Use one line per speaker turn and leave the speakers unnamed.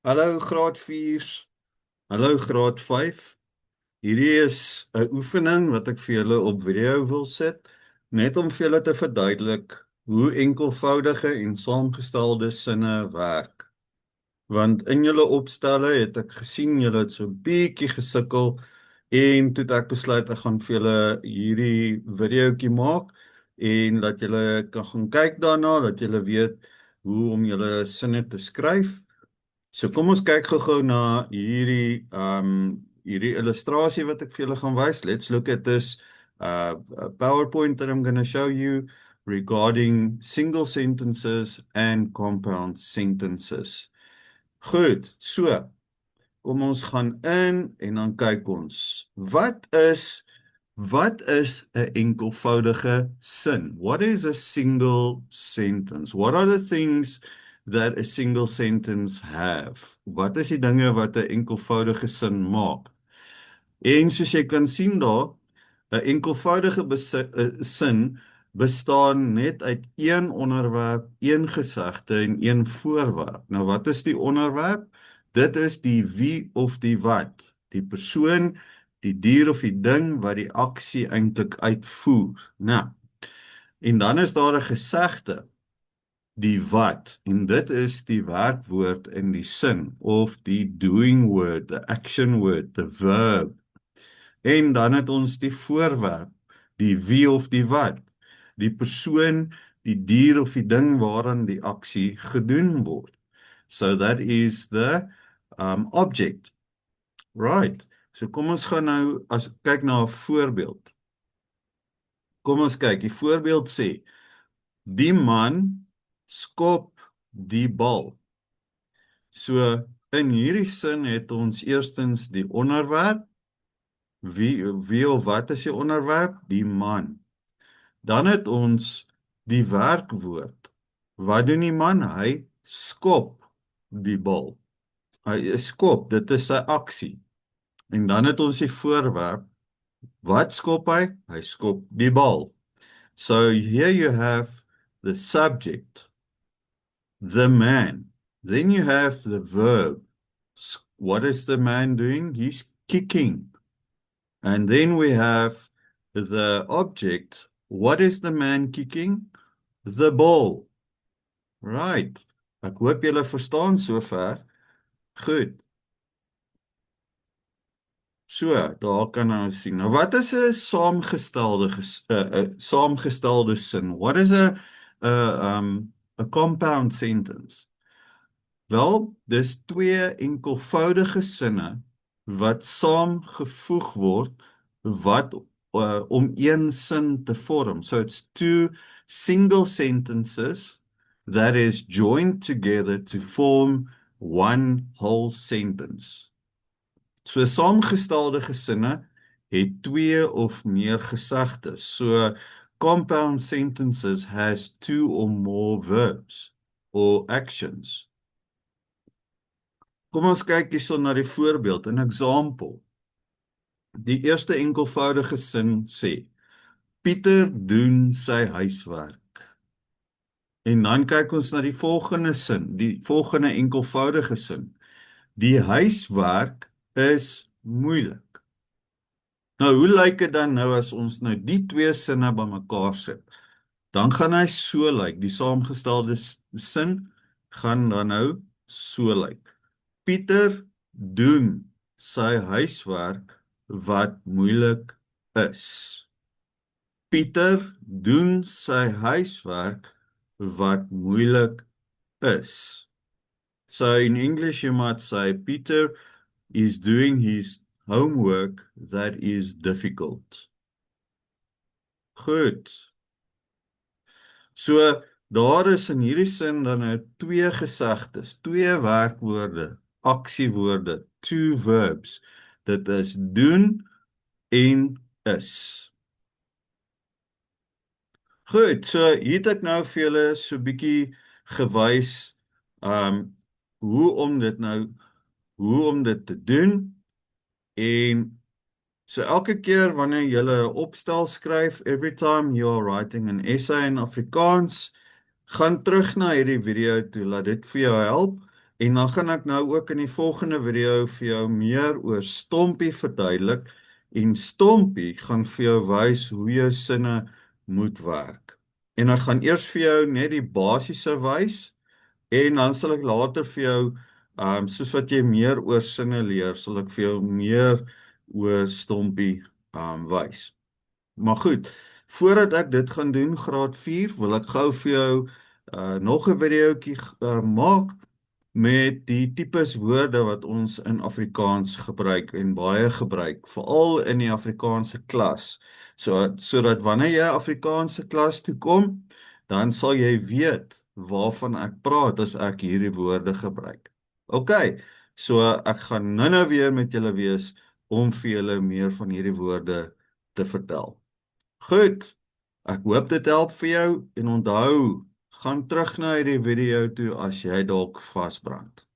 Hallo graad 4's, hallo graad 5. Hierdie is 'n oefening wat ek vir julle op video wil sit, net om vir julle te verduidelik hoe enkelvoudige en saamgestelde sinne werk. Want in julle opstelle het ek gesien julle het so 'n bietjie gesukkel en toe het ek besluit ek gaan vir julle hierdie videoetjie maak en dat julle kan gaan kyk daarna, dat julle weet hoe om julle sinne te skryf. So kom ons kyk gou-gou na hierdie illustrasie wat ek vir julle gaan wys. Let's look at this a PowerPoint that I'm going to show you regarding single sentences and compound sentences. Goed, so kom ons gaan in en dan kyk ons. Wat is 'n enkelvoudige sin? What is a single sentence? What are the things that a single sentence have? Wat is die dinge wat 'n enkelvoudige sin maak? En soos jy kan sien daar, 'n enkelvoudige sin bestaan net uit een onderwerp, een gesegde en een voorwerp. Nou wat is die onderwerp? Dit is die wie of die wat, die persoon, die dier of die ding wat die aksie eintlik uitvoer. Nou, en dan is daar 'n gesegde, die wat, en dit is die werkwoord in die sin, of die doing word, the action word, the verb. En dan het ons die voorwerp, die wie of die wat, die persoon, die dier of die ding waaraan die aksie gedoen word. So that is the object. Right. So kom ons gaan nou kyk na 'n voorbeeld. Kom ons kyk, die voorbeeld sê, die man skop die bal. So in hierdie sin het ons eerstens die onderwerp, wie of wat is die onderwerp? Die man. Dan het ons die werkwoord. Wat doen die man? Hy skop die bal. Hy skop, dit is sy aksie. En dan het ons die voorwerp. Wat skop hy? Hy skop die bal. So here you have the subject, the man. Then you have the verb. What is the man doing? He's kicking. And then we have the object. What is the man kicking? The ball. Right. Ek hoop julle verstaan sover. Goed. So, daar kan ons sien. Nou wat is 'n saamgestelde sin? What is a compound sentence? Wel, dis twee enkelvoudige sinne wat saamgevoeg word wat om een sin te vorm. So it's two single sentences that is joined together to form one whole sentence. So saamgestelde gesinne het twee of meer gesegdes. So compound sentences has two or more verbs or actions. Kom ons kyk hierso na die voorbeeld, 'n example. Die eerste enkelvoudige sin sê, Pieter doen sy huiswerk. En dan kyk ons na die volgende sin, die volgende enkelvoudige sin. Die huiswerk is moeilik. Nou, hoe lyk dit dan nou as ons nou die twee sinne bymekaar sit? Dan gaan hy so lyk, die saamgestelde sin gaan dan nou so lyk. Pieter doen sy huiswerk wat moeilik is. Pieter doen sy huiswerk wat moeilik is. So in English you might say, Peter is doing his homework that is difficult. Goed. So, daar is in hierdie sin dan nou twee gesegdes, twee werkwoorde, aksiewoorde, two verbs. Dit is doen en is. Goed, so hier het ek nou vir julle so 'n bietjie gewys hoe om dit te doen. En so elke keer wanneer jy 'n opstel skryf, every time you are writing an essay in Afrikaans, gaan terug na hierdie video toe, laat dit vir jou help. En dan gaan ek nou ook in die volgende video vir jou meer oor Stompie verduidelik en Stompie gaan vir jou wys hoe jou sinne moet werk. En ek gaan eers vir jou net die basiese wys en dan sal ek later vir jou soos wat jy meer oor sinne leer, sal ek vir jou meer oor Stompie wys. Maar goed, voordat ek dit gaan doen, graad 4, wil ek gou vir jou nog 'n videoetjie maak met die tipes woorde wat ons in Afrikaans gebruik en baie gebruik, veral in die Afrikaanse klas. Sodat wanneer jy Afrikaanse klas toe kom, dan sal jy weet waarvan ek praat as ek hierdie woorde gebruik. OK, so ek gaan nou weer met julle wees om vir julle meer van hierdie woorde te vertel. Goed, ek hoop dit help vir jou en onthou, gaan terug na hierdie video toe as jy dalk vasbrand.